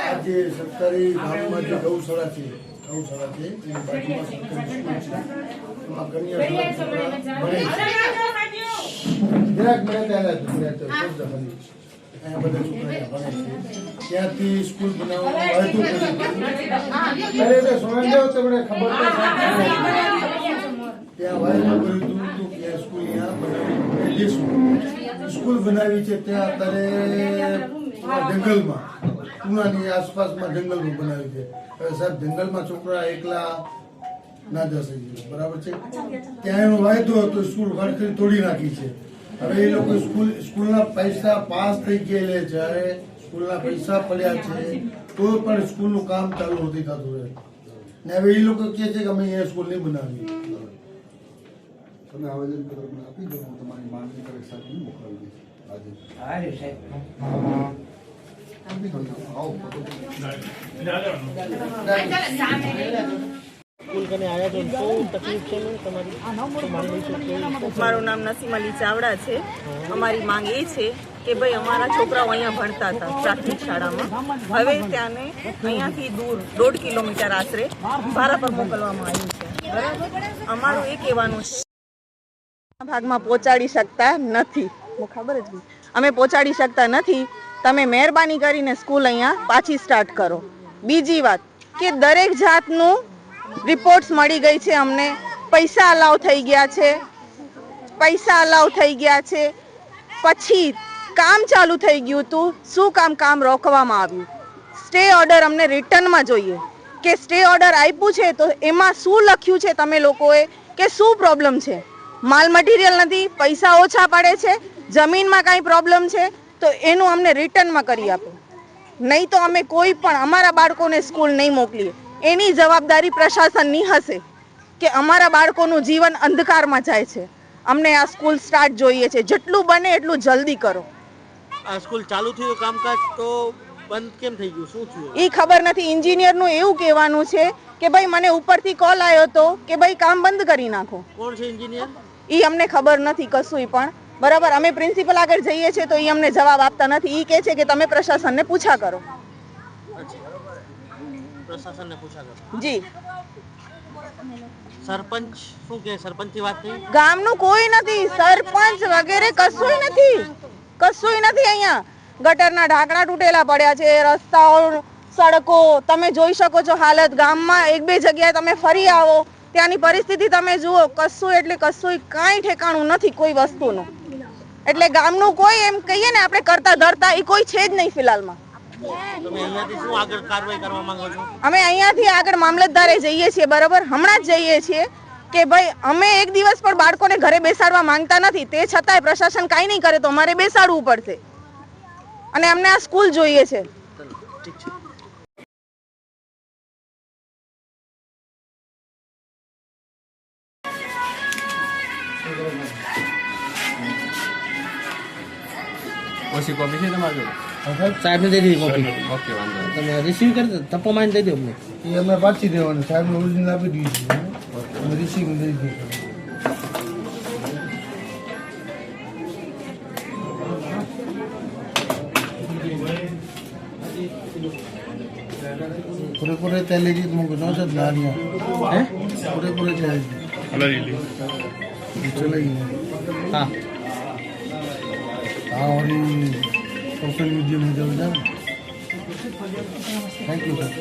આજે સરકારી ગામમાં જે ગૌશાળા છે એની બાજુમાં સરકારી સ્કૂલ છે, એમાં કન્યા ત્યાંથી સ્કૂલ બનાવવાનું ત્યાં વાયદો કર્યું હતું કે સ્કૂલ અહીંયા બનાવી સ્કૂલ બનાવી છે. ત્યાં અત્યારે જંગલમાં પુનાની આસપાસમાં જંગલમાં બનાવી છે. હવે સાહેબ જંગલમાં છોકરા એકલા ના જશે, બરાબર છે. ત્યાં એનો વાયદો હતો, સ્કૂલ વારખરી તોડી નાખી છે. હવે એ લોકો સ્કૂલના પૈસા પાસ થઈ ગયેલા છે, સ્કૂલના પૈસા પડ્યા છે, તો પણ સ્કૂલનું કામ ચાલુ નથી થતું રહે ને. હવે એ લોકો કહે છે કે અમે અહીંયા સ્કૂલ નહીં બનાવી. તમે આવેદન પત્ર આપી દો, તમારી માંગણી કલેક્ટર મોકલાવી દઈશ આજે. મારું નામ નસીમ અલી ચાવડા છે. અમારી માંગ એ છે કે ભાઈ અમારા છોકરાઓ અહીંયા ભણતા હતા પ્રાથમિક શાળામાં, હવે ત્યાંને અહીંયાથી દૂર 1.5 કિલોમીટર આશરે ભાડા પર મોકલવામાં આવ્યું છે. બરાબર, અમારું એ કહેવાનું છે ભાગમાં પહોંચાડી શકતા નથી, ખબર જ અમે પહોંચાડી શકતા નથી. તમે મહેરબાની કરીને સ્કૂલ અહીંયા પાછી સ્ટાર્ટ કરો. બીજી વાત કે દરેક જાતનું રિપોર્ટ્સ મળી ગઈ છે અમને, પૈસા અલાઉ થઈ ગયા છે, પછી કામ ચાલુ થઈ ગયું હતું. શું કામ રોકવામાં આવ્યું? સ્ટે ઓર્ડર અમને રિટર્નમાં જોઈએ કે સ્ટે ઓર્ડર આપ્યું છે તો એમાં શું લખ્યું છે તમે લોકોએ, કે શું પ્રોબ્લેમ છે? માલ મટીરિયલ નથી, પૈસા ઓછા પડે છે, જમીનમાં કાંઈ પ્રોબ્લેમ છે તો એનું અમને રિટર્નમાં કરી આપો, નહીં તો અમે કોઈ પણ અમારા બાળકોને સ્કૂલ નહીં મોકલીએ. એની જવાબદારી પ્રશાસનની હશે કે અમારા બાળકોનું જીવન અંધકારમાં જાય છે. અમને આ સ્કૂલ સ્ટાર્ટ જોઈએ છે, જેટલું બને એટલું જલ્દી કરો. આ સ્કૂલ ચાલુ થયું કામકાજ તો બંધ કેમ થઈ ગયું, શું થયું એ ખબર નથી. એન્જિનિયરનું એવું કહેવાનું છે કે ભાઈ મને ઉપરથી કોલ આવ્યો હતો કે ભાઈ કામ બંધ કરી નાખો. કોણ છે એન્જિનિયર? એ અમને ખબર નથી કશું પણ. બરાબર, અમે પ્રિન્સિપલ આગળ જઈએ છીએ તો એ અમને જવાબ આપતા નથી. એ કહે છે કે તમે પ્રશાસનને પૂછા કરો. પ્રશાસનને પૂછા કરો જી. સરપંચ શું કે? સરપંચની વાત થઈ? ગામનું કોઈ નથી, સરપંચ વગેરે કશુંય નથી. અહીંયા ગટરના ઢાંકણા તૂટેલા પડ્યા છે, રસ્તાઓ, સડકો તમે જોઈ શકો છો હાલત. ગામમાં 1-2 જગ્યાએ તમે ફરી આવો, ત્યાંની પરિસ્થિતિ તમે જુઓ. કશું એટલે કશું કાંઈ ઠેકાણું નથી કોઈ વસ્તુનું. એટલે ગામનું કોઈ એમ કહીએ ને આપણે કરતા ધરતા એ કોઈ છે જ નહીં ફિલહાલમાં. અમે અહીંયાથી આગળ મામલતદારે જઈએ છીએ, બરાબર, હમણાં જ જઈએ છીએ કે ભાઈ અમે એક દિવસ પણ બાળકોને ઘરે બેસાડવા માંગતા નથી, તે છતાંય પ્રશાસન કાંઈ નહીં કરે તો અમારે બેસાડવું પડશે અને અમને આ સ્કૂલ જોઈએ છે. ઓછી કોપી છે તમારે? સાહેબને દઈ દીધી કોપી. ઓકે, વાંધો નહીં. તમે રિસીવ કરી તપ્પો માઈને દઈ દો અમને. એ અમે પાછી દેવાની, સાહેબને ઓરિજિનલ આપી દીધી છે, અમે રિસીવ દઈ દીધી. પૂરેપૂરે ચાલી ગઈ મુझे नो सर नारियां हैं पूरे चाली चलेगी. हाँ हाँ, और सोशल मीडिया में जाओ. Thank you sir.